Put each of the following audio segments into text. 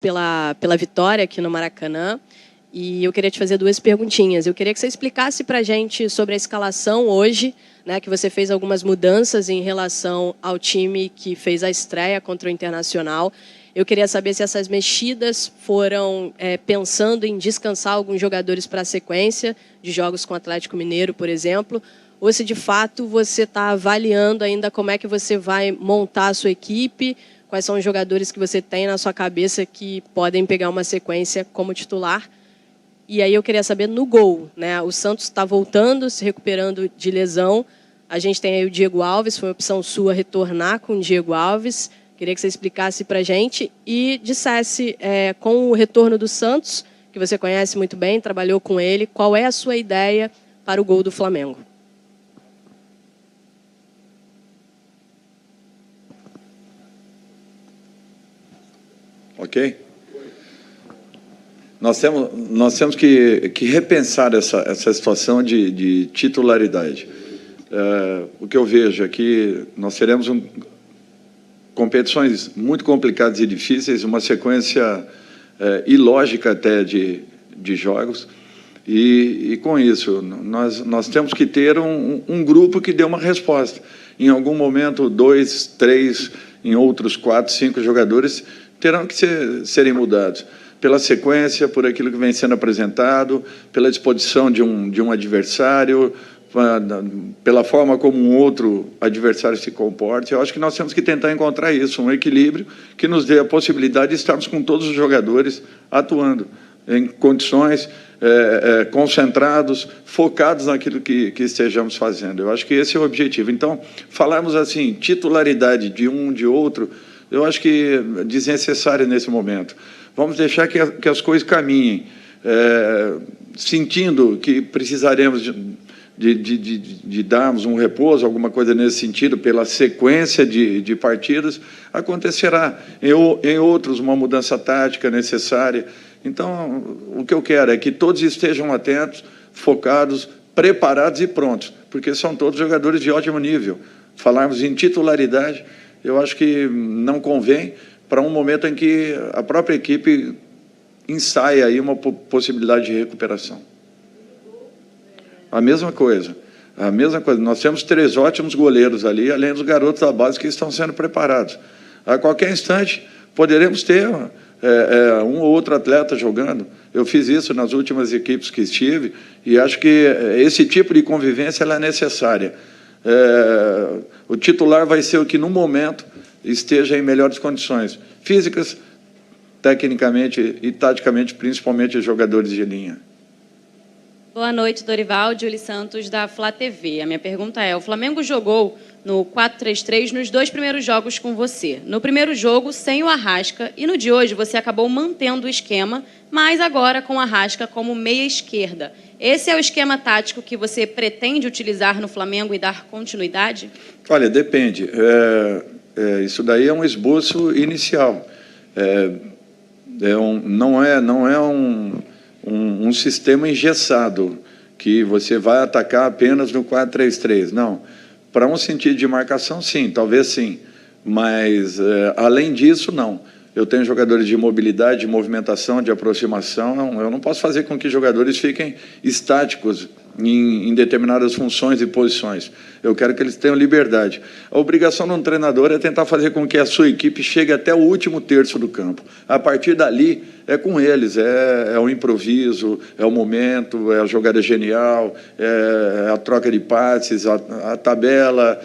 pela vitória aqui no Maracanã. E eu queria te fazer duas perguntinhas. Eu queria que você explicasse para a gente sobre a escalação hoje, né, que você fez algumas mudanças em relação ao time que fez a estreia contra o Internacional. Eu queria saber se essas mexidas foram pensando em descansar alguns jogadores para a sequência de jogos com o Atlético Mineiro, por exemplo, ou se de fato você está avaliando ainda como é que você vai montar a sua equipe, quais são os jogadores que você tem na sua cabeça que podem pegar uma sequência como titular. E aí eu queria saber no gol, né? O Santos está voltando, se recuperando de lesão. A gente tem aí o Diego Alves, foi uma opção sua retornar com o Diego Alves. Queria que você explicasse para a gente e dissesse, com o retorno do Santos, que você conhece muito bem, trabalhou com ele, qual é a sua ideia para o gol do Flamengo? Ok? Nós temos que repensar essa situação de titularidade. O que eu vejo é que nós teremos competições muito complicadas e difíceis, uma sequência ilógica até de jogos, e com isso nós temos que ter um grupo que dê uma resposta. Em algum momento, 2, 3, em outros 4, 5 jogadores terão que serem mudados pela sequência, por aquilo que vem sendo apresentado, pela disposição de um adversário, pela forma como um outro adversário se comporta. Eu acho que nós temos que tentar encontrar isso, um equilíbrio que nos dê a possibilidade de estarmos com todos os jogadores atuando em condições, concentrados, focados naquilo que estejamos fazendo. Eu acho que esse é o objetivo. Então, falarmos assim, titularidade de um, de outro, eu acho que é desnecessário nesse momento. Vamos deixar que as coisas caminhem, sentindo que precisaremos de darmos um repouso, alguma coisa nesse sentido, pela sequência de partidas, acontecerá. Em outros, uma mudança tática necessária. Então, o que eu quero é que todos estejam atentos, focados, preparados e prontos, porque são todos jogadores de ótimo nível. Falarmos em titularidade, eu acho que não convém, para um momento em que a própria equipe ensaia aí uma possibilidade de recuperação. A mesma coisa. Nós temos 3 ótimos goleiros ali, além dos garotos da base que estão sendo preparados. A qualquer instante, poderemos ter um ou outro atleta jogando. Eu fiz isso nas últimas equipes que estive e acho que esse tipo de convivência ela é necessária. O titular vai ser o que, no momento, esteja em melhores condições físicas, tecnicamente e taticamente, principalmente os jogadores de linha. Boa noite, Dorival. Julie Santos, da Flá TV. A minha pergunta é, o Flamengo jogou no 4-3-3 nos 2 primeiros jogos com você. No primeiro jogo, sem o Arrasca, e no de hoje você acabou mantendo o esquema, mas agora com o Arrasca como meia esquerda. Esse é o esquema tático que você pretende utilizar no Flamengo e dar continuidade? Olha, depende. Isso daí é um esboço inicial. Não é um sistema engessado, que você vai atacar apenas no 4-3-3. Não. Para um sentido de marcação, sim, talvez sim. Mas, além disso, não. Eu tenho jogadores de mobilidade, de movimentação, de aproximação. Eu não posso fazer com que jogadores fiquem estáticos em determinadas funções e posições. Eu quero que eles tenham liberdade. A obrigação de um treinador é tentar fazer com que a sua equipe chegue até o último terço do campo. A partir dali, é com eles, é o improviso, é o momento, é a jogada genial, é a troca de passes, a tabela,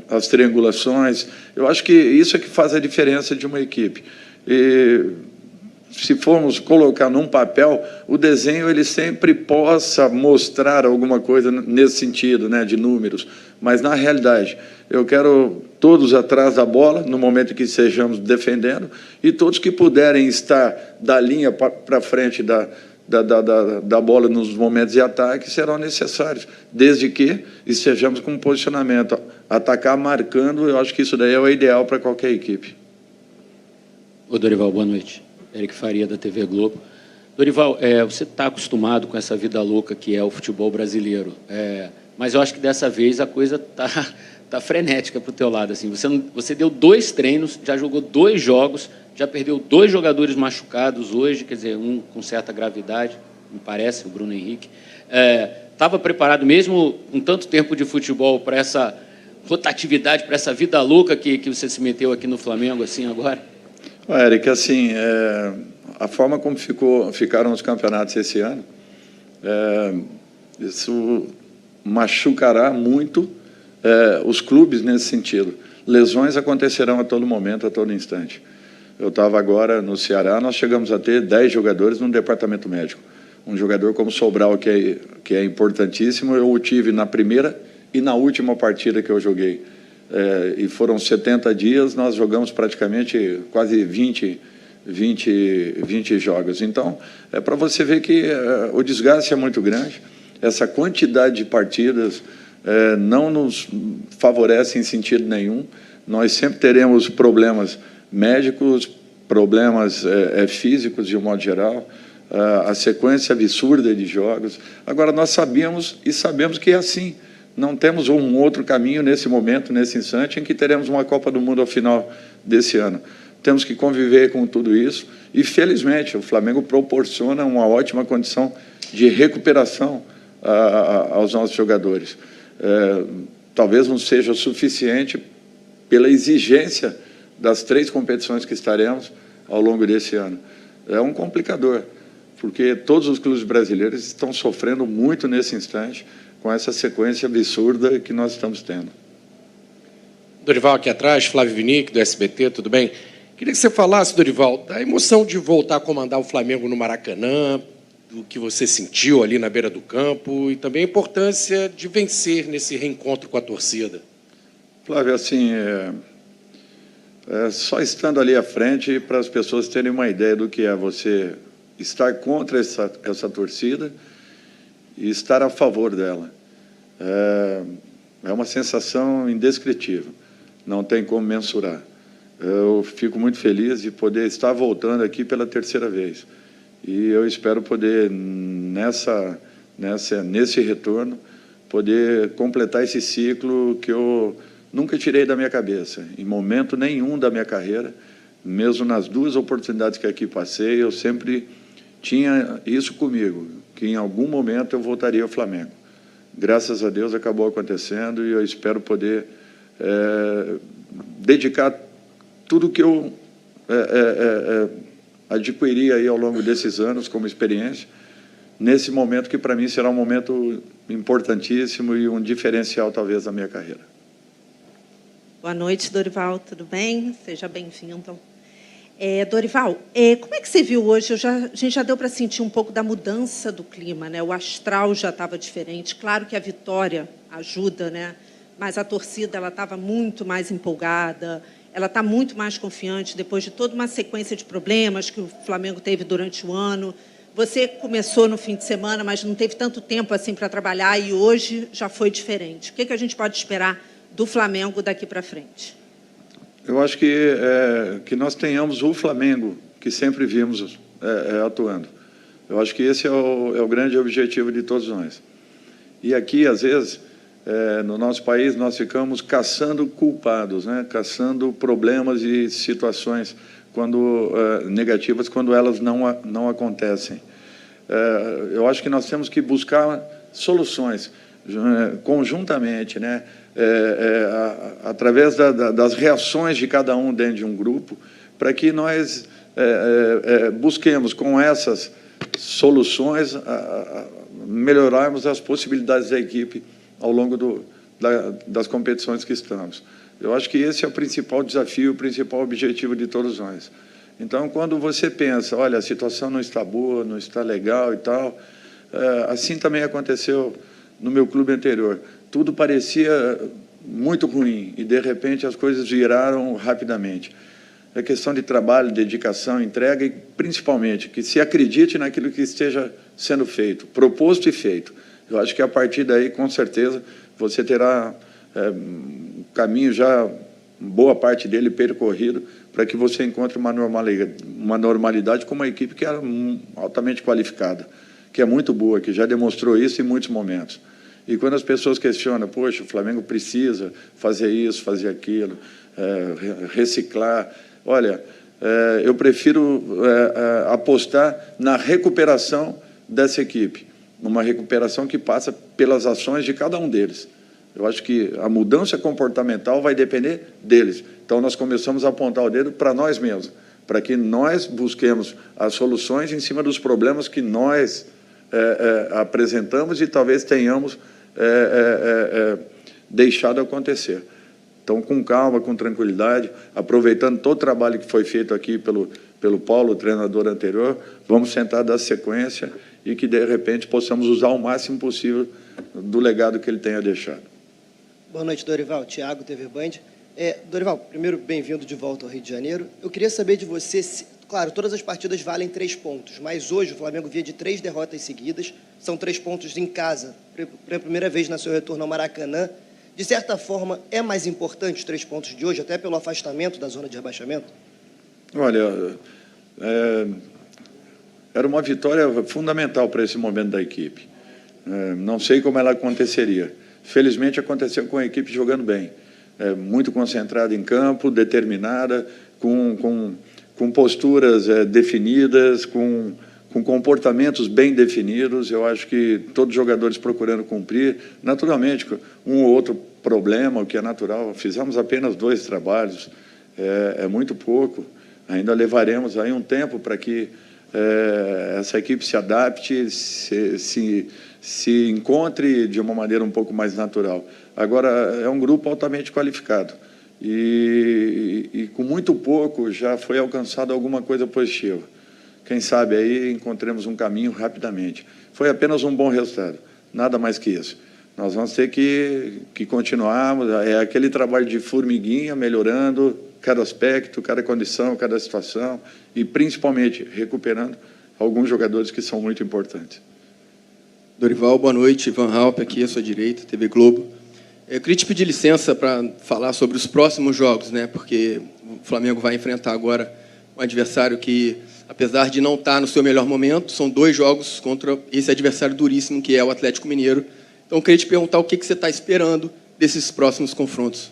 as triangulações. Eu acho que isso é que faz a diferença de uma equipe. E se formos colocar num papel, o desenho ele sempre possa mostrar alguma coisa nesse sentido, né, de números. Mas, na realidade, eu quero todos atrás da bola, no momento em que estejamos defendendo, e todos que puderem estar da linha para frente da bola nos momentos de ataque serão necessários, desde que estejamos com um posicionamento. Atacar marcando, eu acho que isso daí é o ideal para qualquer equipe. Ô, Dorival, boa noite. Eric Faria, da TV Globo. Dorival, você está acostumado com essa vida louca que é o futebol brasileiro, mas eu acho que dessa vez a coisa frenética para o teu lado. Assim. Você deu 2 treinos, já jogou 2 jogos, já perdeu 2 jogadores machucados hoje, quer dizer, um com certa gravidade, me parece, o Bruno Henrique. Estava preparado mesmo com tanto tempo de futebol para essa rotatividade, para essa vida louca que você se meteu aqui no Flamengo assim agora? Eric, assim, a forma como ficaram os campeonatos esse ano, isso machucará muito os clubes nesse sentido. Lesões acontecerão a todo momento, a todo instante. Eu estava agora no Ceará, nós chegamos a ter 10 jogadores no departamento médico. Um jogador como Sobral, que é importantíssimo, eu o tive na primeira e na última partida que eu joguei. E foram 70 dias, nós jogamos praticamente quase 20 jogos. Então, é para você ver que o desgaste é muito grande, essa quantidade de partidas não nos favorece em sentido nenhum. Nós sempre teremos problemas médicos, problemas físicos, de um modo geral, a sequência absurda de jogos. Agora, nós sabíamos e sabemos que é assim. Não temos um outro caminho nesse momento, nesse instante, em que teremos uma Copa do Mundo ao final desse ano. Temos que conviver com tudo isso e, felizmente, o Flamengo proporciona uma ótima condição de recuperação aos nossos jogadores. Talvez não seja o suficiente pela exigência das 3 competições que estaremos ao longo desse ano. É um complicador, porque todos os clubes brasileiros estão sofrendo muito nesse instante com essa sequência absurda que nós estamos tendo. Dorival, aqui atrás, Flávio Vinick, do SBT, tudo bem? Queria que você falasse, Dorival, da emoção de voltar a comandar o Flamengo no Maracanã, do que você sentiu ali na beira do campo e também a importância de vencer nesse reencontro com a torcida. Flávio, assim, só estando ali à frente para as pessoas terem uma ideia do que é você estar contra essa torcida e estar a favor dela. É uma sensação indescritível, não tem como mensurar. Eu fico muito feliz de poder estar voltando aqui pela 3ª vez. E eu espero poder, nesse retorno, poder completar esse ciclo que eu nunca tirei da minha cabeça, em momento nenhum da minha carreira, mesmo nas 2 oportunidades que aqui passei, eu sempre tinha isso comigo, que em algum momento eu voltaria ao Flamengo. Graças a Deus acabou acontecendo e eu espero poder dedicar tudo que eu adquiri aí ao longo desses anos como experiência, nesse momento que para mim será um momento importantíssimo e um diferencial talvez da minha carreira. Boa noite, Dorival, tudo bem? Seja bem-vindo. Dorival, como é que você viu hoje? A gente já deu para sentir um pouco da mudança do clima, né? O astral já estava diferente. Claro que a vitória ajuda, né? Mas a torcida ela estava muito mais empolgada, ela está muito mais confiante depois de toda uma sequência de problemas que o Flamengo teve durante o ano. Você começou no fim de semana, mas não teve tanto tempo assim para trabalhar e hoje já foi diferente. O que a gente pode esperar do Flamengo daqui para frente? Eu acho que nós tenhamos o Flamengo que sempre vimos atuando. Eu acho que esse é o grande objetivo de todos nós. E aqui, às vezes, no nosso país, nós ficamos caçando culpados, né? Caçando problemas e situações negativas quando elas não acontecem. Eu acho que nós temos que buscar soluções conjuntamente, né? Através das reações de cada um dentro de um grupo, para que nós busquemos com essas soluções melhorarmos as possibilidades da equipe ao longo das competições que estamos. Eu acho que esse é o principal desafio, o principal objetivo de todos nós. Então, quando você pensa, olha, a situação não está boa, não está legal e tal, assim também aconteceu no meu clube anterior. Tudo parecia muito ruim e, de repente, as coisas viraram rapidamente. É questão de trabalho, dedicação, entrega e, principalmente, que se acredite naquilo que esteja sendo feito, proposto e feito. Eu acho que, a partir daí, com certeza, você terá um caminho já, boa parte dele percorrido, para que você encontre uma normalidade com uma equipe que é altamente qualificada, que é muito boa, que já demonstrou isso em muitos momentos. E quando as pessoas questionam, poxa, o Flamengo precisa fazer isso, fazer aquilo, reciclar, olha, eu prefiro apostar na recuperação dessa equipe, numa recuperação que passa pelas ações de cada um deles. Eu acho que a mudança comportamental vai depender deles. Então, nós começamos a apontar o dedo para nós mesmos, para que nós busquemos as soluções em cima dos problemas que nós apresentamos e talvez tenhamos deixado acontecer. Então, com calma, com tranquilidade, aproveitando todo o trabalho que foi feito aqui pelo Paulo, o treinador anterior, vamos tentar dar sequência e que, de repente, possamos usar o máximo possível do legado que ele tenha deixado. Boa noite, Dorival. Thiago, TV Band. Dorival, primeiro, bem-vindo de volta ao Rio de Janeiro. Eu queria saber de você, claro, todas as partidas valem 3 pontos, mas hoje o Flamengo vinha de 3 derrotas seguidas, são 3 pontos em casa, pela primeira vez no seu retorno ao Maracanã. De certa forma, é mais importante os 3 pontos de hoje, até pelo afastamento da zona de rebaixamento? Olha, era uma vitória fundamental para esse momento da equipe. Não sei como ela aconteceria. Felizmente, aconteceu com a equipe jogando bem. Muito concentrada em campo, determinada, com posturas definidas, com comportamentos bem definidos. Eu acho que todos os jogadores procurando cumprir. Naturalmente, um ou outro problema, o que é natural. Fizemos apenas 2 trabalhos, é muito pouco. Ainda levaremos aí um tempo para que essa equipe se adapte, se encontre de uma maneira um pouco mais natural. Agora, é um grupo altamente qualificado e com muito pouco já foi alcançado alguma coisa positiva. Quem sabe aí encontremos um caminho rapidamente. Foi apenas um bom resultado, nada mais que isso. Nós vamos ter que continuarmos, aquele trabalho de formiguinha, melhorando cada aspecto, cada condição, cada situação e, principalmente, recuperando alguns jogadores que são muito importantes. Dorival, boa noite. Ivan Halpe, aqui à sua direita, TV Globo. Eu queria te pedir licença para falar sobre os próximos jogos, né? Porque o Flamengo vai enfrentar agora um adversário que, apesar de não estar no seu melhor momento, são 2 jogos contra esse adversário duríssimo, que é o Atlético Mineiro. Então, eu queria te perguntar o que você está esperando desses próximos confrontos.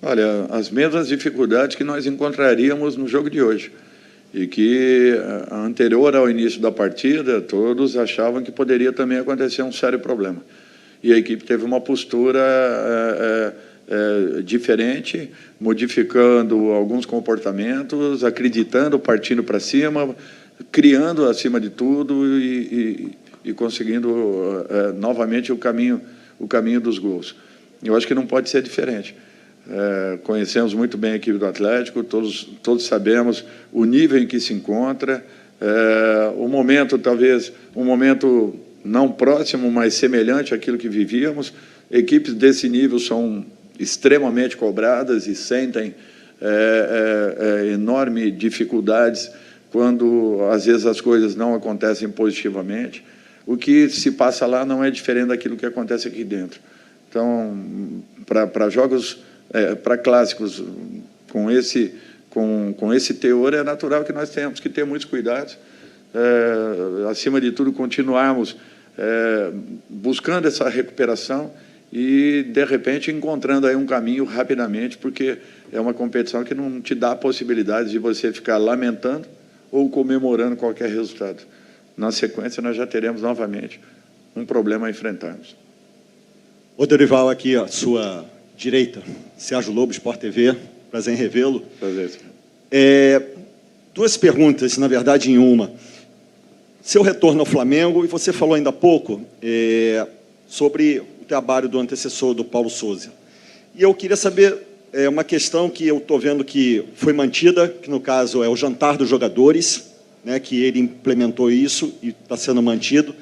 Olha, as mesmas dificuldades que nós encontraríamos no jogo de hoje. E que, anterior ao início da partida, todos achavam que poderia também acontecer um sério problema. E a equipe teve uma postura diferente, modificando alguns comportamentos, acreditando, partindo para cima, criando acima de tudo e conseguindo novamente o caminho dos gols. Eu acho que não pode ser diferente. Conhecemos muito bem a equipe do Atlético, todos sabemos o nível em que se encontra, o momento, talvez, um momento não próximo, mas semelhante àquilo que vivíamos. Equipes desse nível são extremamente cobradas e sentem enormes dificuldades quando, às vezes, as coisas não acontecem positivamente. O que se passa lá não é diferente daquilo que acontece aqui dentro. Então, para jogos... para clássicos com esse teor, é natural que nós tenhamos que ter muitos cuidados, acima de tudo, continuarmos buscando essa recuperação e, de repente, encontrando aí um caminho rapidamente, porque é uma competição que não te dá a possibilidade de você ficar lamentando ou comemorando qualquer resultado. Na sequência, nós já teremos novamente um problema a enfrentarmos. Ô, Dorival, aqui, à sua direita, Sérgio Lobo, Sport TV, prazer em revê-lo. Prazer. 2 perguntas, na verdade, em uma. Seu retorno ao Flamengo, e você falou ainda há pouco sobre o trabalho do antecessor do Paulo Sousa. E eu queria saber uma questão que eu estou vendo que foi mantida, que no caso é o jantar dos jogadores, né, que ele implementou isso e está sendo mantido.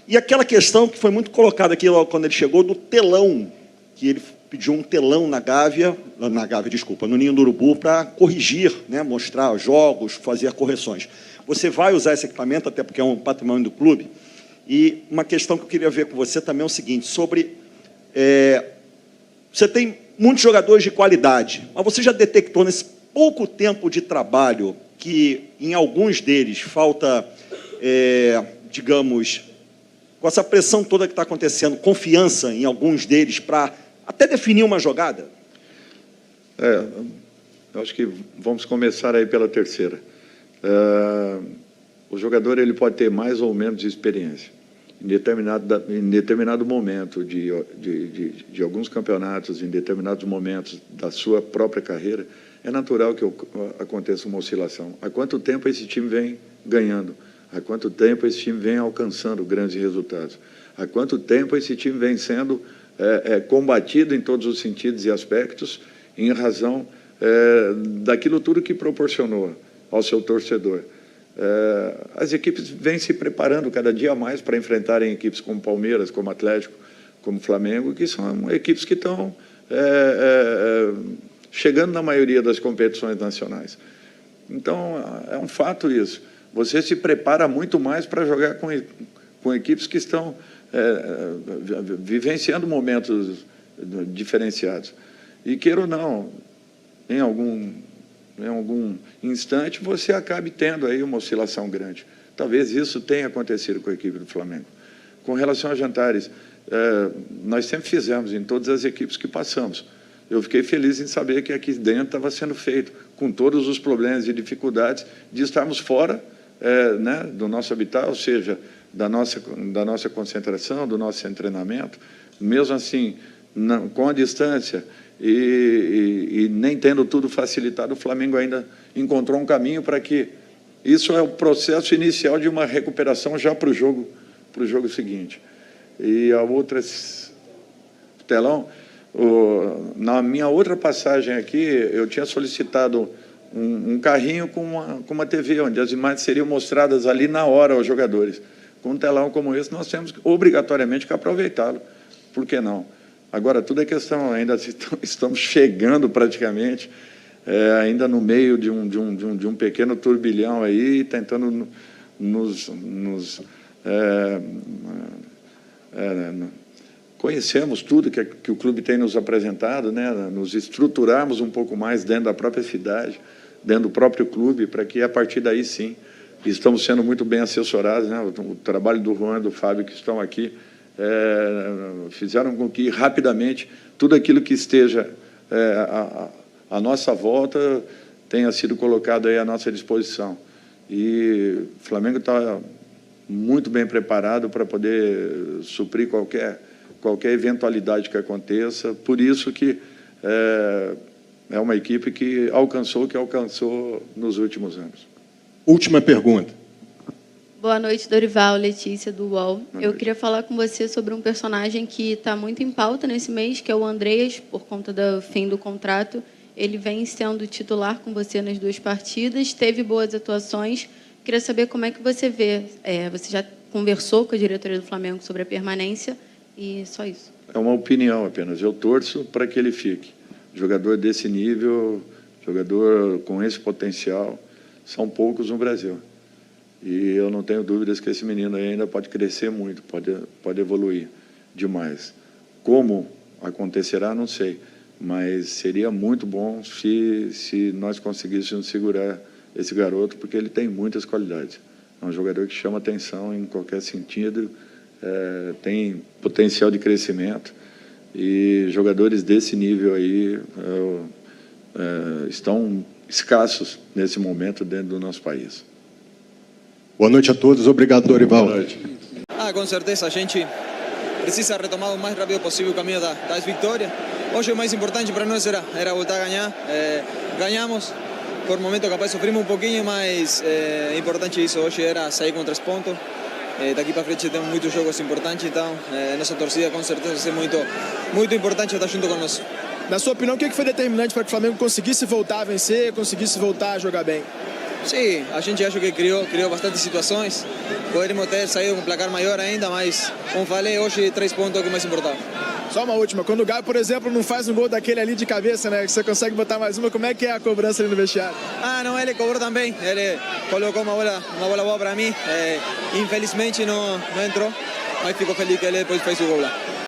E aquela questão que foi muito colocada aqui logo quando ele chegou, do telão, que ele pediu um telão no Ninho do Urubu, para corrigir, né, mostrar jogos, fazer correções. Você vai usar esse equipamento, até porque é um patrimônio do clube. E uma questão que eu queria ver com você também é o seguinte, sobre... você tem muitos jogadores de qualidade, mas você já detectou nesse pouco tempo de trabalho que em alguns deles falta, digamos, com essa pressão toda que está acontecendo, confiança em alguns deles para até definir uma jogada? Eu acho que vamos começar aí pela terceira. O jogador ele pode ter mais ou menos experiência. Em determinado momento de alguns campeonatos, em determinados momentos da sua própria carreira, é natural que aconteça uma oscilação. Há quanto tempo esse time vem ganhando? Há quanto tempo esse time vem alcançando grandes resultados? Há quanto tempo esse time vem sendo combatido em todos os sentidos e aspectos em razão daquilo tudo que proporcionou ao seu torcedor? As equipes vêm se preparando cada dia mais para enfrentarem equipes como Palmeiras, como Atlético, como Flamengo, que são equipes que estão chegando na maioria das competições nacionais. Então, é um fato isso. Você se prepara muito mais para jogar com equipes que estão vivenciando momentos diferenciados. E, queira ou não, em algum instante, você acabe tendo aí uma oscilação grande. Talvez isso tenha acontecido com a equipe do Flamengo. Com relação a jantares, nós sempre fizemos em todas as equipes que passamos. Eu fiquei feliz em saber que aqui dentro estava sendo feito, com todos os problemas e dificuldades de estarmos fora do nosso habitat, ou seja, da nossa concentração, do nosso treinamento. Mesmo assim, com a distância e nem tendo tudo facilitado, o Flamengo ainda encontrou um caminho para que isso é o processo inicial de uma recuperação já para o jogo seguinte. E a outra, telão, na minha outra passagem aqui, eu tinha solicitado um carrinho com uma TV, onde as imagens seriam mostradas ali na hora aos jogadores. Com um telão como esse, nós temos obrigatoriamente que aproveitá-lo. Por que não? Agora, tudo é questão, ainda estamos chegando praticamente, ainda no meio de um pequeno turbilhão aí, tentando conhecermos tudo que o clube tem nos apresentado, né? Nos estruturarmos um pouco mais dentro da própria cidade, dentro do próprio clube, para que, a partir daí, sim, estamos sendo muito bem assessorados, né? O trabalho do Juan e do Fábio, que estão aqui, fizeram com que, rapidamente, tudo aquilo que esteja à nossa volta tenha sido colocado aí à nossa disposição. E o Flamengo está muito bem preparado para poder suprir qualquer eventualidade que aconteça. Por isso que é uma equipe que alcançou o que alcançou nos últimos anos. Última pergunta. Boa noite, Dorival, Letícia, do UOL. Eu queria falar com você sobre um personagem que está muito em pauta nesse mês, que é o Andreas, por conta do fim do contrato. Ele vem sendo titular com você nas 2 partidas, teve boas atuações. Queria saber como é que você vê. Você já conversou com a diretoria do Flamengo sobre a permanência e só isso. É uma opinião apenas. Eu torço para que ele fique. Jogador desse nível, jogador com esse potencial, são poucos no Brasil. E eu não tenho dúvidas que esse menino ainda pode crescer muito, pode evoluir demais. Como acontecerá, não sei, mas seria muito bom se nós conseguíssemos segurar esse garoto, porque ele tem muitas qualidades. É um jogador que chama atenção em qualquer sentido, tem potencial de crescimento, e jogadores desse nível aí estão escassos nesse momento dentro do nosso país. Boa noite a todos. Obrigado, Dorival. Boa noite. Com certeza, a gente precisa retomar o mais rápido possível o caminho das vitórias. Hoje o mais importante para nós era voltar a ganhar. Ganhamos, por momento capaz sofrimos um pouquinho, mas é importante isso. Hoje era sair com 3 pontos. Daqui para frente temos muitos jogos importantes, então nossa torcida com certeza vai ser muito importante estar junto conosco. Na sua opinião, o que foi determinante para que o Flamengo conseguisse voltar a vencer, conseguisse voltar a jogar bem? Sim, a gente acha que criou bastante situações. Poderíamos ter saído com um placar maior ainda, mas, como falei, hoje 3 pontos é o que mais importava. Só uma última. Quando o Gaio, por exemplo, não faz um gol daquele ali de cabeça, né? Você consegue botar mais uma, como é que é a cobrança ali no vestiário? Não, ele cobrou também. Ele colocou uma bola boa para mim. Infelizmente não entrou, mas fico feliz que ele depois fez o gol lá.